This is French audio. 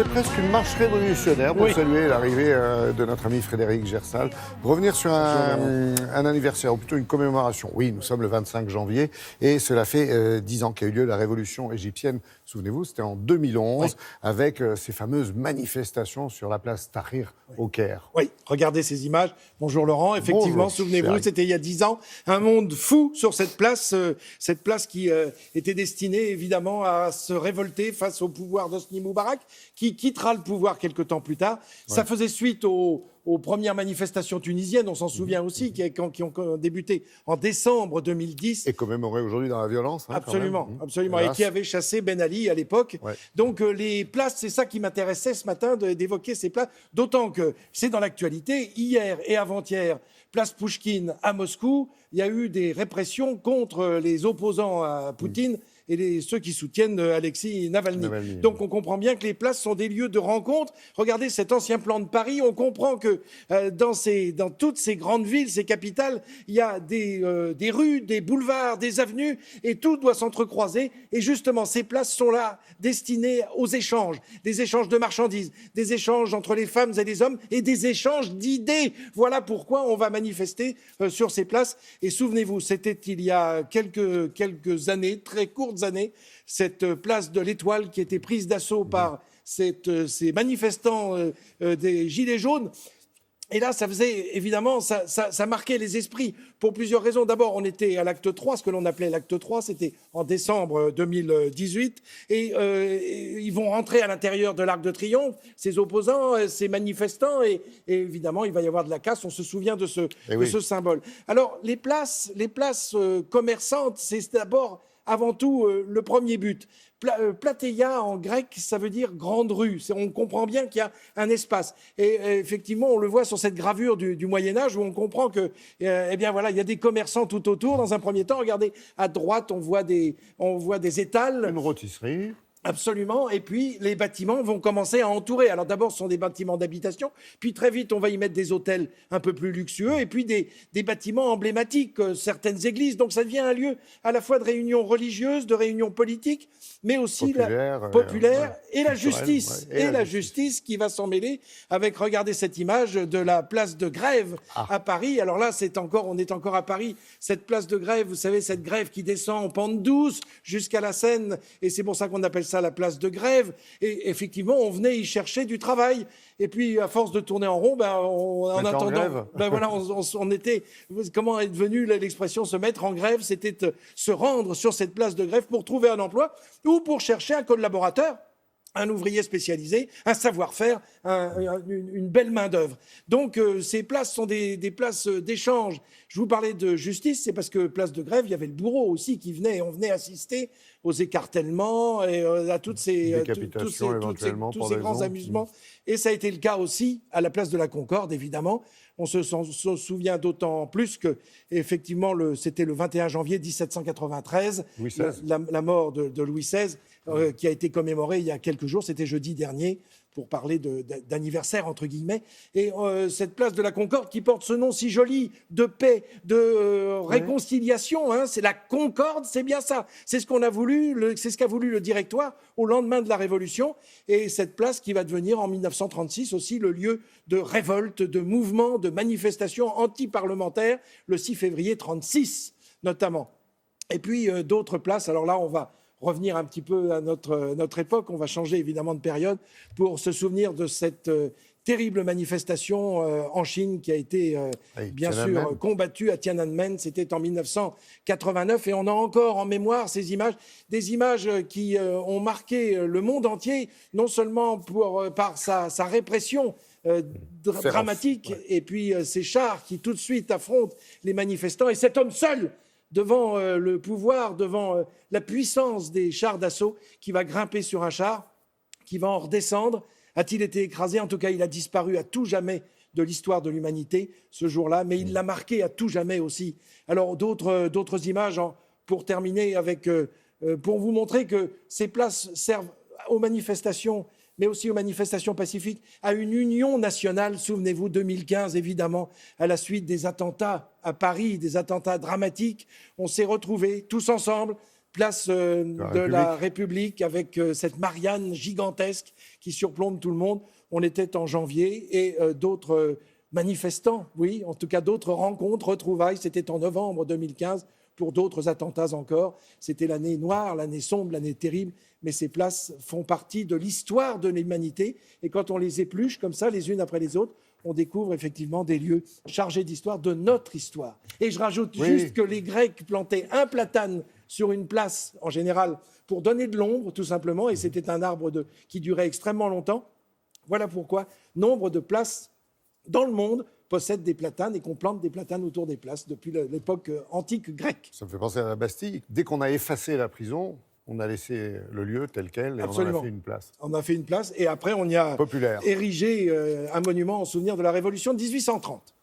C'est presque une marche révolutionnaire pour saluer l'arrivée de notre ami Frédéric Gersal. Revenir sur un anniversaire, ou plutôt une commémoration. Oui, nous sommes le 25 janvier et cela fait 10 ans qu'a eu lieu la révolution égyptienne. Souvenez-vous, c'était en 2011 avec ces fameuses manifestations sur la place Tahrir au Caire. Oui, regardez ces images. Bonjour Laurent, effectivement, souvenez-vous, c'était il y a 10 ans. Un monde fou sur cette place qui était destinée évidemment à se révolter face au pouvoir d'Hosni Moubarak, qui quittera le pouvoir quelque temps plus tard. Ça faisait suite aux premières manifestations tunisiennes, on s'en souvient aussi, qui ont débuté en décembre 2010. Et commémorées aujourd'hui dans la violence. Absolument, absolument. Et qui avait chassé Ben Ali à l'époque. Donc les places, c'est ça qui m'intéressait ce matin, d'évoquer ces places. D'autant que c'est dans l'actualité. Hier et avant-hier, place Pouchkine à Moscou, il y a eu des répressions contre les opposants à Poutine et ceux qui soutiennent Alexis Navalny. Donc on comprend bien que les places sont des lieux de rencontre. Regardez cet ancien plan de Paris, on comprend que dans toutes ces grandes villes, ces capitales, il y a des rues, des boulevards, des avenues, et tout doit s'entrecroiser. Et justement, ces places sont là, destinées aux échanges, des échanges de marchandises, des échanges entre les femmes et les hommes, et des échanges d'idées. Voilà pourquoi on va manifester sur ces places. Et souvenez-vous, c'était il y a quelques années, très courtes années, cette place de l'Étoile qui était prise d'assaut par ces manifestants des Gilets jaunes. Et là, ça faisait, évidemment, ça marquait les esprits pour plusieurs raisons. D'abord, on était à l'acte 3, ce que l'on appelait l'acte 3, c'était en décembre 2018. Et ils vont rentrer à l'intérieur de l'Arc de Triomphe, ces opposants, ces manifestants. Et évidemment, il va y avoir de la casse. On se souvient de ce symbole. Alors, les places commerçantes, c'est d'abord, avant tout, le premier but. Plateia en grec, ça veut dire grande rue. On comprend bien qu'il y a un espace. Et effectivement, on le voit sur cette gravure du Moyen-Âge où on comprend que, eh bien voilà, il y a des commerçants tout autour. Dans un premier temps, regardez, à droite, on voit des étals. Une rôtisserie. Absolument. Et puis, les bâtiments vont commencer à entourer. Alors d'abord, ce sont des bâtiments d'habitation. Puis très vite, on va y mettre des hôtels un peu plus luxueux. Et puis des bâtiments emblématiques, certaines églises. Donc ça devient un lieu à la fois de réunion religieuse, de réunion politique, mais aussi populaire et la justice. Et la justice qui va s'en mêler avec, regardez cette image de la place de Grève à Paris. Alors là, on est encore à Paris. Cette place de Grève, vous savez, cette grève qui descend en pente douce jusqu'à la Seine. Et c'est pour ça qu'on appelle ça la place de Grève. Et effectivement, on venait y chercher du travail. Et puis, à force de tourner en rond, en attendant, on était. Comment est devenue l'expression se mettre en grève? C'était se rendre sur cette place de Grève pour trouver un emploi ou pour chercher un collaborateur, un ouvrier spécialisé, un savoir-faire, une belle main-d'œuvre. Donc, ces places sont des places d'échange. Je vous parlais de justice, c'est parce que place de Grève, il y avait le bourreau aussi qui venait, et on venait assister aux écartèlements et à tous ces grands amusements. Et ça a été le cas aussi à la place de la Concorde, évidemment. On se souvient d'autant plus que, effectivement, c'était le 21 janvier 1793, la mort de Louis XVI, qui a été commémorée il y a quelques jours, c'était jeudi dernier, pour parler d'anniversaire, entre guillemets. Et cette place de la Concorde qui porte ce nom si joli de paix, de réconciliation, hein, c'est la Concorde, c'est bien ça. C'est ce qu'on a voulu, c'est ce qu'a voulu le Directoire au lendemain de la Révolution. Et cette place qui va devenir en 1936 aussi le lieu de révolte, de mouvement, de manifestation anti-parlementaire, le 6 février 1936 notamment. Et puis d'autres places, alors là on va revenir un petit peu à notre époque. On va changer évidemment de période pour se souvenir de cette terrible manifestation en Chine qui a été bien sûr combattue à Tiananmen. C'était en 1989 et on a encore en mémoire ces images, des images qui ont marqué le monde entier, non seulement par sa répression dramatique et puis ces chars qui tout de suite affrontent les manifestants et cet homme seul devant le pouvoir, devant la puissance des chars d'assaut, qui va grimper sur un char, qui va en redescendre. A-t-il été écrasé? En tout cas, il a disparu à tout jamais de l'histoire de l'humanité ce jour-là, mais il l'a marqué à tout jamais aussi. Alors, d'autres images, pour terminer, pour vous montrer que ces places servent aux manifestations, mais aussi aux manifestations pacifiques, à une union nationale. Souvenez-vous, 2015, évidemment, à la suite des attentats à Paris, des attentats dramatiques, on s'est retrouvés tous ensemble, place de la République avec cette Marianne gigantesque qui surplombe tout le monde. On était en janvier et d'autres manifestants, oui, en tout cas d'autres rencontres, retrouvailles. C'était en novembre 2015 pour d'autres attentats encore. C'était l'année noire, l'année sombre, l'année terrible. Mais ces places font partie de l'histoire de l'humanité. Et quand on les épluche comme ça, les unes après les autres, on découvre effectivement des lieux chargés d'histoire, de notre histoire. Et je rajoute juste que les Grecs plantaient un platane sur une place, en général, pour donner de l'ombre, tout simplement. Et c'était un arbre qui durait extrêmement longtemps. Voilà pourquoi nombre de places dans le monde possèdent des platanes et qu'on plante des platanes autour des places depuis l'époque antique grecque. Ça me fait penser à la Bastille. Dès qu'on a effacé la prison, on a laissé le lieu tel quel et Absolument. on en a fait une place. On a fait une place et après on y a Populaire. érigé un monument en souvenir de la Révolution de 1830.